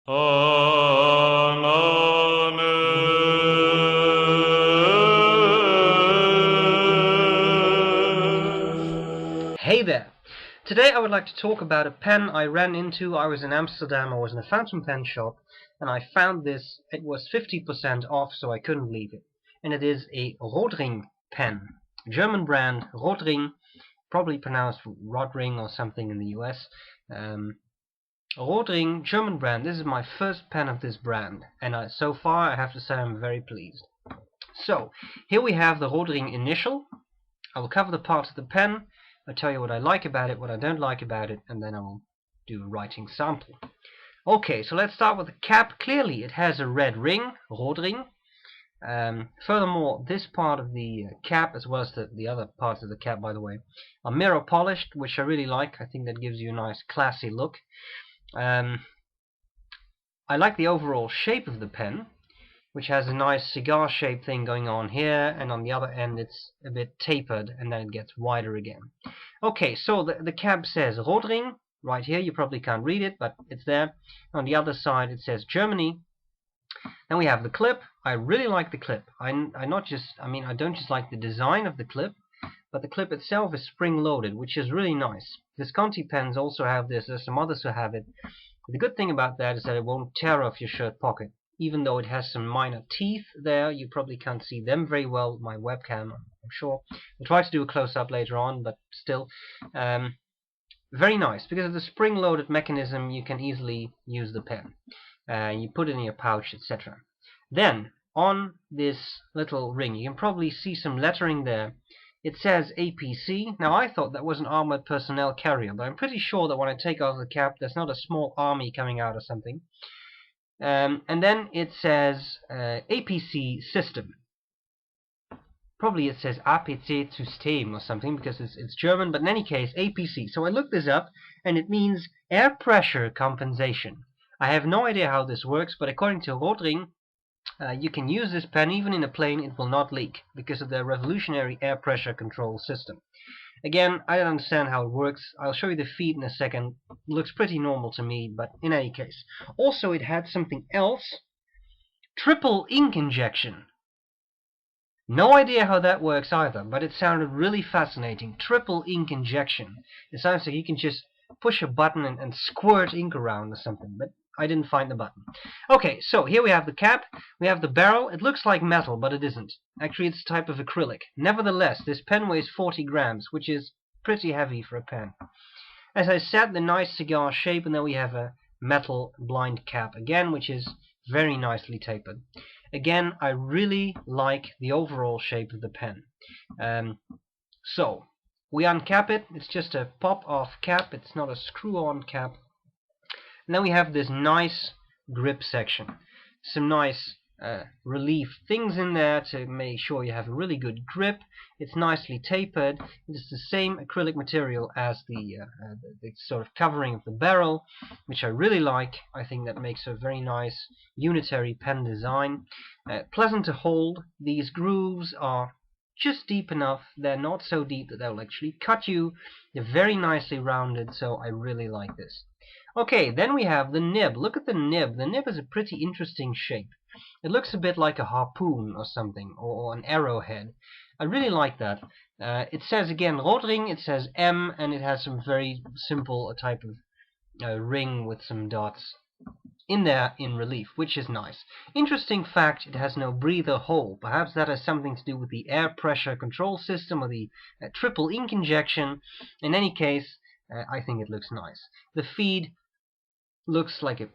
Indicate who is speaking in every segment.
Speaker 1: Hey there! Today I would like to talk about a pen I ran into. I was in Amsterdam, I was in a fountain pen shop, and I found this. It was 50% off, so I couldn't leave it. And it is a Rotring pen. German brand, Rotring, probably pronounced Rotring or something in the US. Rotring, German brand. This is my first pen of this brand, and so far I have to say I'm very pleased. So, here we have the Rotring Initial. I will cover the parts of the pen. I'll tell you what I like about it, what I don't like about it, and then I will do a writing sample. Okay, so let's start with the cap. Clearly it has a red ring, Rotring. Furthermore, this part of the cap, as well as the other parts of the cap, by the way, are mirror polished, which I really like. I think that gives you a nice classy look. I like the overall shape of the pen, which has a nice cigar shaped thing going on here, and on the other end it's a bit tapered, and then it gets wider again. Okay, so the cap says Rotring right here. You probably can't read it, but it's there. On the other side it says Germany. Then we have the clip. I really like the clip. I don't just like the design of the clip, but the clip itself is spring-loaded, which is really nice. Visconti pens also have this. There's some others who have it. The good thing about that is that it won't tear off your shirt pocket. Even though it has some minor teeth there, you probably can't see them very well with my webcam, I'm sure. I'll try to do a close-up later on, but still. Very nice. Because of the spring-loaded mechanism, you can easily use the pen. You put it in your pouch, etc. Then, on this little ring, you can probably see some lettering there. It says APC. Now, I thought that was an armored personnel carrier, but I'm pretty sure that when I take off the cap, there's not a small army coming out or something. And then it says APC system. Probably it says APC System or something, because it's German, but in any case, APC. So I looked this up, and it means air pressure compensation. I have no idea how this works, but according to Rotring, you can use this pen even in a plane. It will not leak because of their revolutionary air pressure control system. Again, I don't understand how it works. I'll show you the feed in a second. It looks pretty normal to me, but in any case. Also, it had something else. Triple ink injection. No idea how that works either, but it sounded really fascinating. Triple ink injection. It sounds like you can just push a button and squirt ink around or something, but I didn't find the button. Okay, so here we have the cap, we have the barrel. It looks like metal, but it isn't. Actually, it's a type of acrylic. Nevertheless, this pen weighs 40 grams, which is pretty heavy for a pen. As I said, the nice cigar shape, and then we have a metal blind cap again, which is very nicely tapered. Again, I really like the overall shape of the pen. So, we uncap it. It's just a pop-off cap. It's not a screw-on cap. And then we have this nice grip section. Some nice relief things in there to make sure you have a really good grip. It's nicely tapered. It's the same acrylic material as the sort of covering of the barrel, which I really like. I think that makes a very nice unitary pen design. Pleasant to hold. These grooves are just deep enough. They're not so deep that they'll actually cut you. They're very nicely rounded, so I really like this. Okay, then we have the nib. Look at the nib. The nib is a pretty interesting shape. It looks a bit like a harpoon or something, or an arrowhead. I really like that. It says again Rotring, it says M, and it has some very simple type of ring with some dots in there in relief, which is nice. Interesting fact, it has no breather hole. Perhaps that has something to do with the air pressure control system or the triple ink injection. In any case, I think it looks nice. The feed looks like a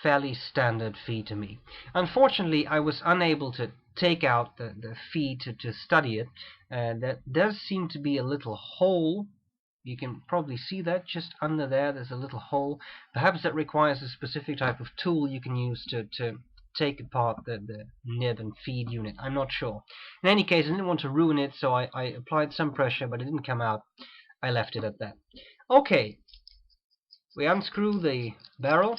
Speaker 1: fairly standard feed to me. Unfortunately, I was unable to take out the feed to study it. There does seem to be a little hole. You can probably see that just under there. There's a little hole. Perhaps that requires a specific type of tool you can use to take apart the nib and feed unit. I'm not sure. In any case, I didn't want to ruin it, so I applied some pressure, but it didn't come out. I left it at that. Okay. We unscrew the barrel.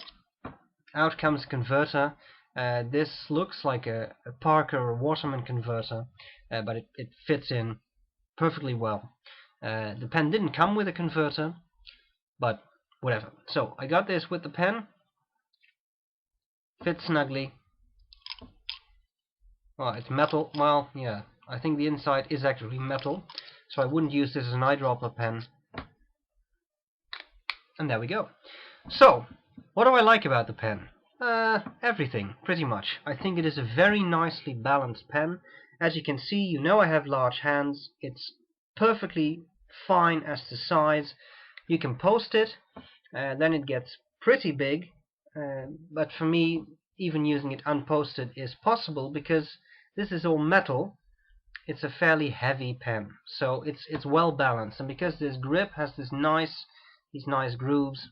Speaker 1: Out comes the converter. This looks like a Parker or Waterman converter, but it fits in perfectly well. The pen didn't come with a converter, but whatever. So I got this with the pen. fits snugly. Well, it's metal. Well, yeah, I think the inside is actually metal, so I wouldn't use this as an eyedropper pen. And there we go. So, what do I like about the pen? Everything, pretty much. I think it is a very nicely balanced pen. As you can see, you know I have large hands. It's perfectly fine as to size. You can post it, then it gets pretty big. But for me, even using it unposted is possible because this is all metal. It's a fairly heavy pen, so it's well balanced. And because this grip has these nice grooves,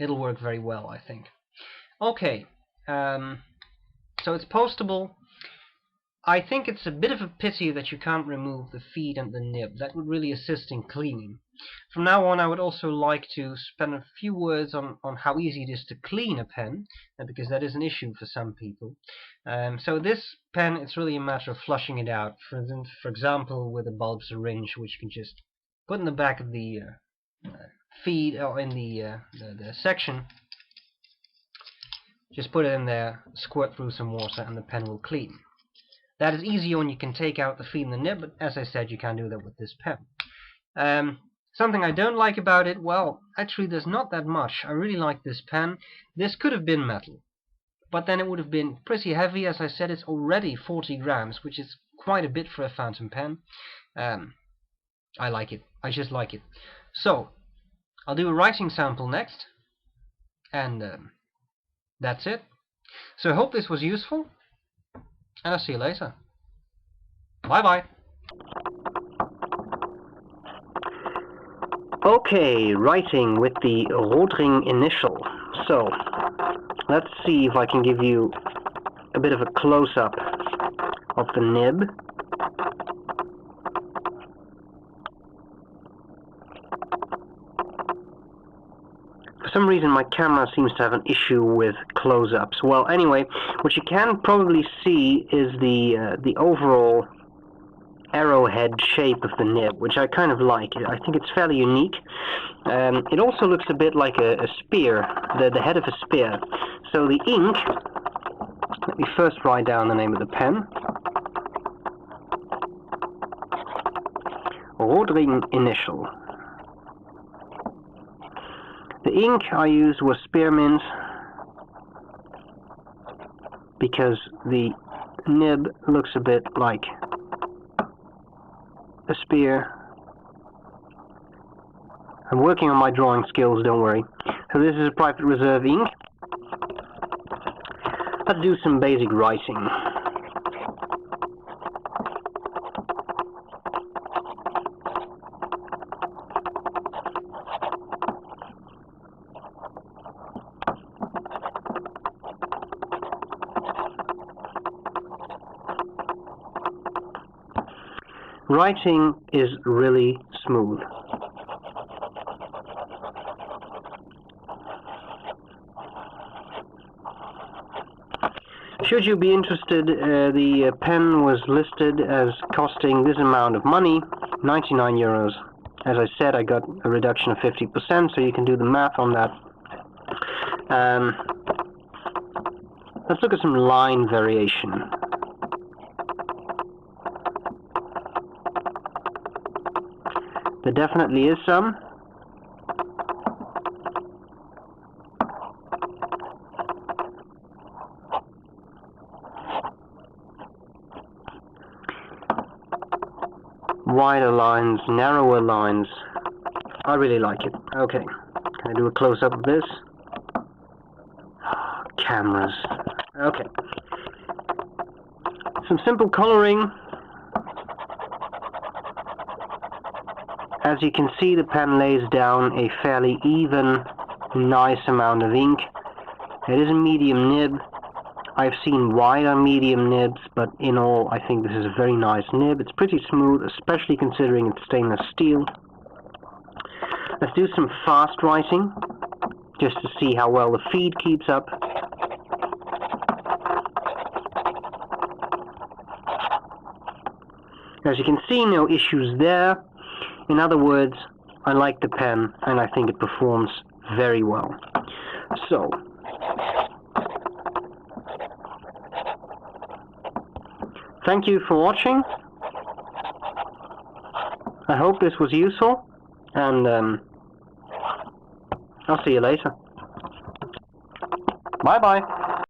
Speaker 1: it'll work very well, I think. Okay, so it's postable. I think it's a bit of a pity that you can't remove the feed and the nib. That would really assist in cleaning. From now on, I would also like to spend a few words on how easy it is to clean a pen, because that is an issue for some people. So this pen, it's really a matter of flushing it out. For example, with a bulb syringe, which you can just put in the back of the feed, or in the section. Just put it in there, squirt through some water, and the pen will clean. That is easier when you can take out the feed and the nib, but as I said, you can't do that with this pen. Something I don't like about it, well, actually there's not that much. I really like this pen. This could have been metal, but then it would have been pretty heavy. As I said, it's already 40 grams, which is quite a bit for a fountain pen. I like it. I just like it. So, I'll do a writing sample next, and that's it. So I hope this was useful, and I'll see you later. Bye bye. Okay, writing with the Rotring Initial. So, let's see if I can give you a bit of a close-up of the nib. For some reason my camera seems to have an issue with close-ups. Well, anyway, what you can probably see is the overall arrowhead shape of the nib, which I kind of like. I think it's fairly unique. It also looks a bit like a spear, the head of a spear. So the ink, let me first write down the name of the pen. Rotring Initial. The ink I used was spearmint because the nib looks a bit like a spear. I'm working on my drawing skills, don't worry. So this is a private reserve ink. Let's do some basic writing. Writing is really smooth. Should you be interested, the pen was listed as costing this amount of money, 99 euros. As I said, I got a reduction of 50%, so you can do the math on that. Let's look at some line variation. There definitely is some. Wider lines, narrower lines. I really like it. Okay, can I do a close-up of this? Cameras. Okay. Some simple coloring. As you can see, the pen lays down a fairly even, nice amount of ink. It is a medium nib. I've seen wider medium nibs, but in all, I think this is a very nice nib. It's pretty smooth, especially considering it's stainless steel. Let's do some fast writing, just to see how well the feed keeps up. As you can see, no issues there. In other words, I like the pen, and I think it performs very well. So, Thank you for watching. I hope this was useful, and I'll see you later. Bye bye.